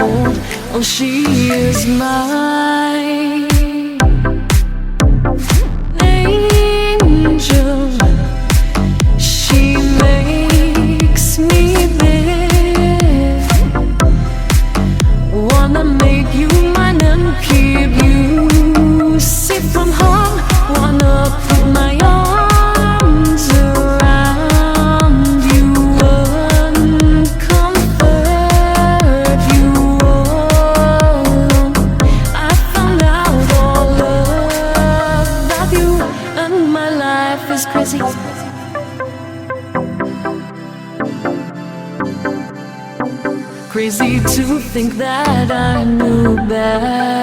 hold. Oh, she is my angel. She makes me live. Wanna make you mine and keep you safe from harm. Wanna put my arms around you and comfort you all. I found out all about you, and my life is crazy. Crazy to think that I knew better.